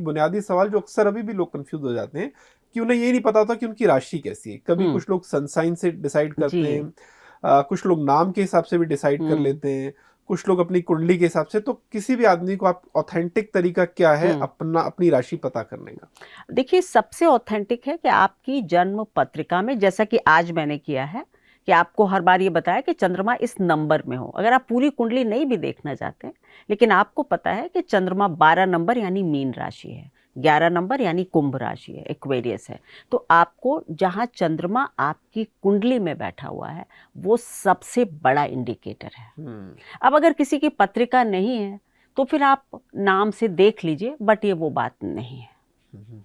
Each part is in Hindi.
बुनियादी सवाल जो अक्सर अभी भी लोग कंफ्यूज हो जाते हैं कि उन्हें ये नहीं पता होता कि उनकी राशि कैसी है। कभी कुछ लोग सन साइन से डिसाइड करते जी। हैं, कुछ लोग नाम के हिसाब से भी डिसाइड कर लेते हैं, कुछ लोग अपनी कुंडली के हिसाब से। तो किसी भी आदमी को आप ऑथेंटिक तरीका क्या है अपनी राशि पता करने का? देखिए, सबसे ऑथेंटिक है कि आपकी जन्म पत्रिका में, जैसा कि आज मैंने किया है, कि आपको हर बार ये बताया कि चंद्रमा इस नंबर में हो। अगर आप पूरी कुंडली नहीं भी देखना चाहते हैं, लेकिन आपको पता है कि चंद्रमा 12 नंबर यानी मीन राशि है, 11 नंबर यानी कुंभ राशि है, एक्वेरियस है, तो आपको जहाँ चंद्रमा आपकी कुंडली में बैठा हुआ है वो सबसे बड़ा इंडिकेटर है। अब अगर किसी की पत्रिका नहीं है तो फिर आप नाम से देख लीजिए, बट ये वो बात नहीं है,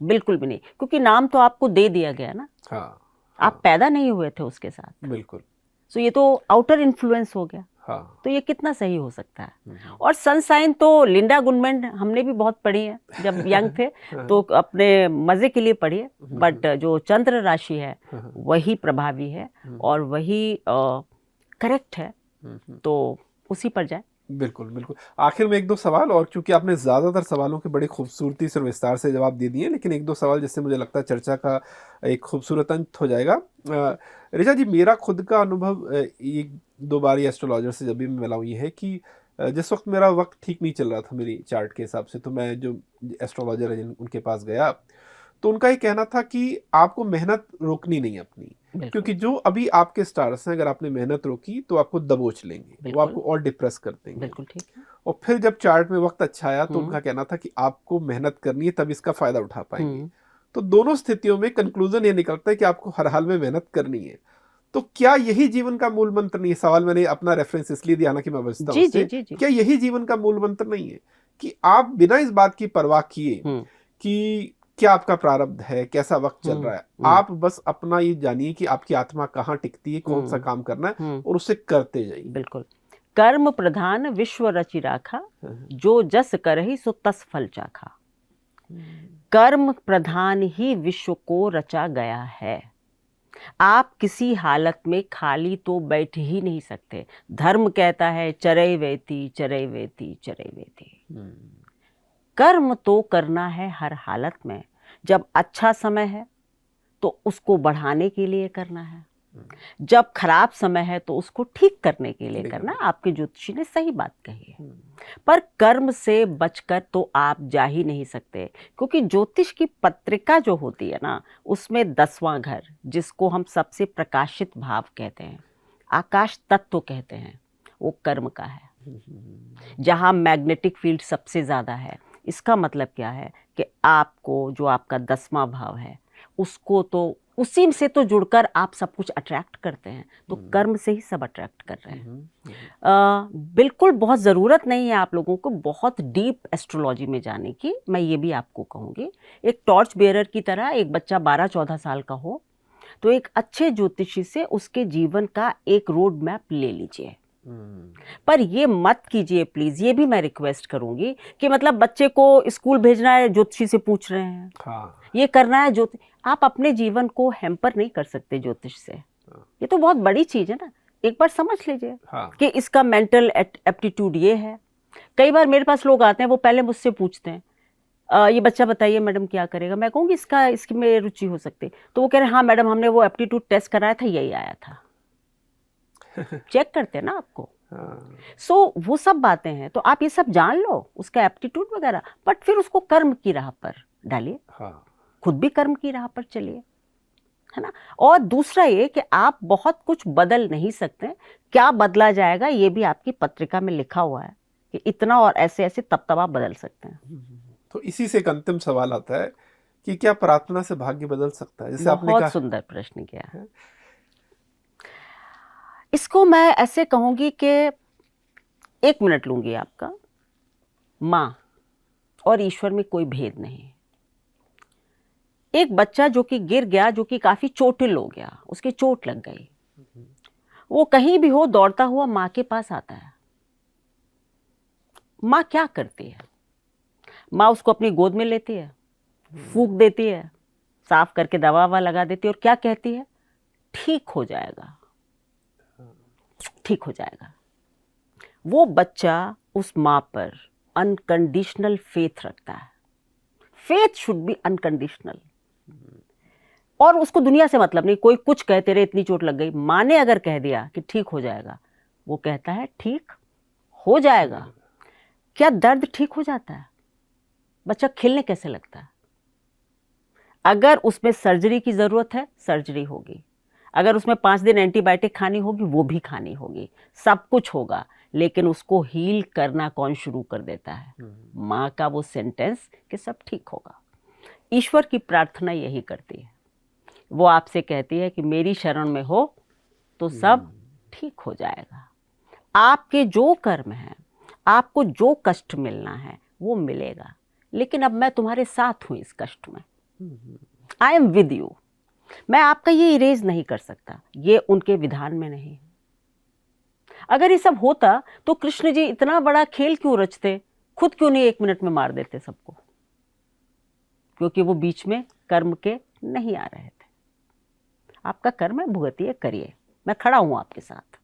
बिल्कुल भी नहीं, क्योंकि नाम तो आपको दे दिया गया ना। हाँ, आप पैदा नहीं हुए थे उसके साथ, बिल्कुल। तो ये तो आउटर इन्फ्लुएंस हो गया। हाँ। तो ये कितना सही हो सकता है। और सन साइन तो लिंडा गुडमैन हमने भी बहुत पढ़ी है जब यंग थे, तो अपने मजे के लिए पढ़िए, बट जो चंद्र राशि है वही प्रभावी है और वही करेक्ट है, तो उसी पर जाए। बिल्कुल बिल्कुल। आखिर में एक दो सवाल और, क्योंकि आपने ज़्यादातर सवालों के बड़े खूबसूरती से और विस्तार से जवाब दे दिए, लेकिन एक दो सवाल जिससे मुझे लगता है चर्चा का एक खूबसूरत अंत हो जाएगा। ऋचा जी, मेरा खुद का अनुभव एक दो बार एस्ट्रोलॉजर से जब भी मैं मिला हूँ ये है कि जिस वक्त मेरा वक्त ठीक नहीं चल रहा था मेरी चार्ट के हिसाब से, तो मैं जो एस्ट्रोलॉजर है उनके पास गया, तो उनका ये कहना था कि आपको मेहनत रोकनी नहीं अपनी, क्योंकि जो अभी आपके स्टार्स हैं अगर आपने मेहनत रोकी तो आपको दबोच लेंगे, वो आपको और डिप्रेस कर देंगे। बिल्कुल ठीक है। और फिर जब चार्ट में वक्त अच्छा आया तो उनका कहना था कि आपको मेहनत करनी है, तब इसका फायदा उठा पाएंगे। तो दोनों स्थितियों में कंक्लूजन ये निकलता है कि आपको हर हाल में मेहनत करनी है। तो क्या यही जीवन का मूल मंत्र नहीं है? सवाल मैंने अपना रेफरेंस इसलिए दिया ना कि मैं बचता हूं जी उससे। जी जी जी। क्या यही जीवन का मूल मंत्र नहीं है कि आप बिना इस बात की परवाह किए कि क्या आपका प्रारब्ध है, कैसा वक्त चल रहा है, आप बस अपना ये जानिए कि आपकी आत्मा कहाँ टिकती है, कौन सा काम करना है, और उसे करते जाइए। बिल्कुल। कर्म प्रधान विश्व रचि राखा, जो जस करहि सो तस फल चाखा। कर्म प्रधान ही विश्व को रचा गया है। आप किसी हालत में खाली तो बैठ ही नहीं सकते। धर्म कहता है चरई वेति चरई वेति चरई वेति। कर्म तो करना है हर हालत में। जब अच्छा समय है तो उसको बढ़ाने के लिए करना है, जब खराब समय है तो उसको ठीक करने के लिए करना है। आपके ज्योतिषी ने सही बात कही है। पर कर्म से बचकर तो आप जा ही नहीं सकते, क्योंकि ज्योतिष की पत्रिका जो होती है ना, उसमें 10वां घर, जिसको हम सबसे प्रकाशित भाव कहते हैं, आकाश तत्व कहते हैं, वो कर्म का है, जहां मैग्नेटिक फील्ड सबसे ज्यादा है। इसका मतलब क्या है कि आपको जो आपका 10वां भाव है उसको तो उसी से तो जुड़कर आप सब कुछ अट्रैक्ट करते हैं, तो कर्म से ही सब अट्रैक्ट कर रहे हैं। बिल्कुल बहुत ज़रूरत नहीं है आप लोगों को बहुत डीप एस्ट्रोलॉजी में जाने की। मैं ये भी आपको कहूँगी, एक टॉर्च बेयरर की तरह एक बच्चा 12-14 साल का हो तो एक अच्छे ज्योतिषी से उसके जीवन का एक रोड मैप ले लीजिए। पर ये मत कीजिए प्लीज, ये भी मैं रिक्वेस्ट करूंगी कि मतलब बच्चे को स्कूल भेजना है ज्योतिषी से पूछ रहे हैं, ये करना है ज्योतिष। आप अपने जीवन को हैम्पर नहीं कर सकते ज्योतिष से, ये तो बहुत बड़ी चीज है ना। एक बार समझ लीजिए कि इसका मेंटल एप्टीट्यूड ये है। कई बार मेरे पास लोग आते हैं, वो पहले मुझसे पूछते हैं ये बच्चा बताइए मैडम क्या करेगा। मैं कहूँगी इसकी में रुचि हो सकती, तो वो कह रहे हैं हाँ मैडम हमने वो एप्टीट्यूड टेस्ट कराया था, यही आया था। चेक करते हैं ना आपको। सो वो सब बातें हैं, तो आप ये सब जान लो उसका एप्टीट्यूड वगैरह, बट फिर उसको कर्म की राह पर डालिए। खुद भी कर्म की राह पर चलिए, है ना। और दूसरा ये कि आप बहुत कुछ बदल नहीं सकते, क्या बदला जाएगा ये भी आपकी पत्रिका में लिखा हुआ है कि इतना और ऐसे ऐसे तब आप बदल सकते हैं। तो इसी से एक अंतिम सवाल आता है कि क्या प्रार्थना से भाग्य बदल सकता है, जैसे आपने कहा? बहुत सुंदर प्रश्न किया है। इसको मैं ऐसे कहूंगी कि 1 मिनट लूंगी आपका। माँ और ईश्वर में कोई भेद नहीं। एक बच्चा जो कि गिर गया, जो कि काफी चोटिल हो गया, उसकी चोट लग गई, वो कहीं भी हो दौड़ता हुआ माँ के पास आता है। माँ क्या करती है? माँ उसको अपनी गोद में लेती है, फूंक देती है, साफ करके दवा ववा लगा देती है, और क्या कहती है? ठीक हो जाएगा, ठीक हो जाएगा। वो बच्चा उस माँ पर अनकंडीशनल फेथ रखता है, फेथ शुड बी अनकंडीशनल, और उसको दुनिया से मतलब नहीं, कोई कुछ कहे तेरे इतनी चोट लग गई, माँ ने अगर कह दिया कि ठीक हो जाएगा, वो कहता है ठीक हो जाएगा। क्या दर्द ठीक हो जाता है? बच्चा खिलने कैसे लगता है? अगर उसमें सर्जरी की जरूरत है, सर्जरी होगी। अगर उसमें 5 दिन एंटीबायोटिक खानी होगी, वो भी खानी होगी, सब कुछ होगा। लेकिन उसको हील करना कौन शुरू कर देता है? माँ का वो सेंटेंस कि सब ठीक होगा। ईश्वर की प्रार्थना यही करती है, वो आपसे कहती है कि मेरी शरण में हो तो सब ठीक हो जाएगा। आपके जो कर्म हैं, आपको जो कष्ट मिलना है वो मिलेगा, लेकिन अब मैं तुम्हारे साथ हूं इस कष्ट में। I am with you. मैं आपका ये इरेज नहीं कर सकता, ये उनके विधान में नहीं है। अगर ये सब होता तो कृष्ण जी इतना बड़ा खेल क्यों रचते? खुद क्यों नहीं 1 मिनट में मार देते सबको? क्योंकि वो बीच में कर्म के नहीं आ रहे थे। आपका कर्म है, भुगतिए, करिए, मैं खड़ा हूं आपके साथ।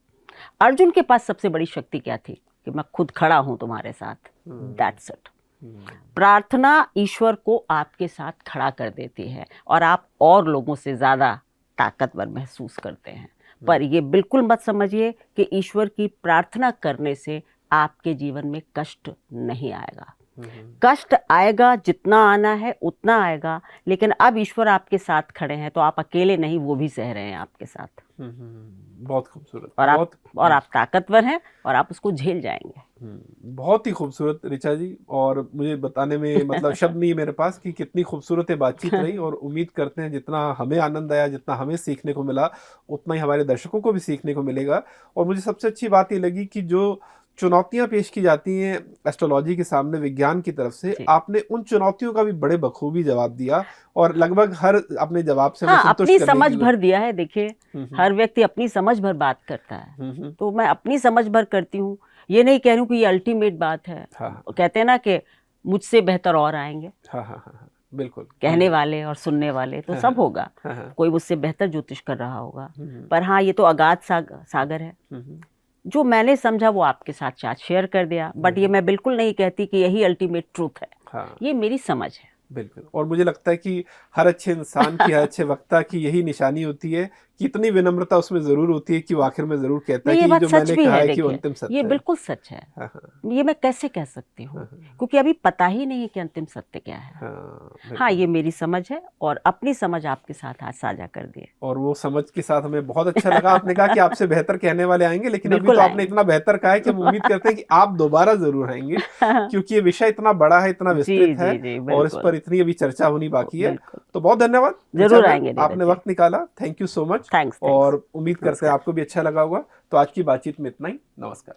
अर्जुन के पास सबसे बड़ी शक्ति क्या थी? कि मैं खुद खड़ा हूं तुम्हारे साथ। That's it. प्रार्थना ईश्वर को आपके साथ खड़ा कर देती है और आप और लोगों से ज्यादा ताकतवर महसूस करते हैं। पर ये बिल्कुल मत समझिए कि ईश्वर की प्रार्थना करने से आपके जीवन में कष्ट नहीं आएगा। कष्ट आएगा, जितना आना है उतना आएगा, लेकिन अब ईश्वर आपके साथ खड़े हैं तो आप अकेले नहीं, वो भी सह रहे हैं आपके साथ। बहुत खूबसूरत। और आप ताकतवर हैं और आप उसको झेल जाएंगे। बहुत ही खूबसूरत ऋचा जी, और मुझे बताने में मतलब शब्द नहीं है मेरे पास कि कितनी खूबसूरत ये बातचीत रही। और उम्मीद करते हैं जितना हमें आनंद आया, जितना हमें सीखने को मिला, उतना ही हमारे दर्शकों को भी सीखने को मिलेगा। और मुझे सबसे अच्छी बात ये लगी कि जो चुनौतियां पेश की जाती हैं एस्ट्रोलॉजी के सामने विज्ञान की तरफ से, आपने उन चुनौतियों का भी बड़े बखूबी जवाब दिया और लगभग हर अपने जवाब से अपनी समझ भर दिया है। देखिए, हर व्यक्ति अपनी समझ भर बात करता है, तो मैं अपनी समझ भर करती हूँ। ये नहीं कह रही हूँ कि ये अल्टीमेट बात है। कहते हैं ना कि मुझसे बेहतर और आएंगे। बिल्कुल, कहने वाले और सुनने वाले तो सब होगा। कोई मुझसे बेहतर ज्योतिष कर रहा होगा, पर हाँ, ये तो अगाध सागर है। जो मैंने समझा वो आपके साथ शेयर कर दिया। बट ये मैं बिल्कुल नहीं कहती कि यही अल्टीमेट ट्रूथ है। ये मेरी समझ है। बिल्कुल। और मुझे लगता है कि हर अच्छे इंसान की, हर अच्छे वक्ता की यही निशानी होती है कि इतनी विनम्रता उसमें जरूर होती है कि वो आखिर में जरूर कहता है कि जो मैंने कहा है कि अंतिम सत्य है। ये बिल्कुल सच है। ये मैं कैसे कह सकती हूँ, क्योंकि अभी पता ही नहीं है कि अंतिम सत्य क्या है। हाँ, ये मेरी समझ है और अपनी समझ आपके साथ आज साझा कर दी। और वो समझ के साथ हमें बहुत अच्छा लगा। आपने कहा कि आपसे बेहतर कहने वाले आएंगे, लेकिन अभी तो आपने इतना बेहतर कहा है कि हम उम्मीद करते हैं कि आप दोबारा जरूर आएंगे, क्योंकि ये विषय इतना बड़ा है, इतना विस्तृत है और इस पर इतनी अभी चर्चा होनी बाकी है। तो बहुत धन्यवाद, जरूर आएंगे, आपने वक्त निकाला। Thank you so much. और उम्मीद करते हैं आपको भी अच्छा लगा होगा। तो आज की बातचीत में इतना ही। नमस्कार।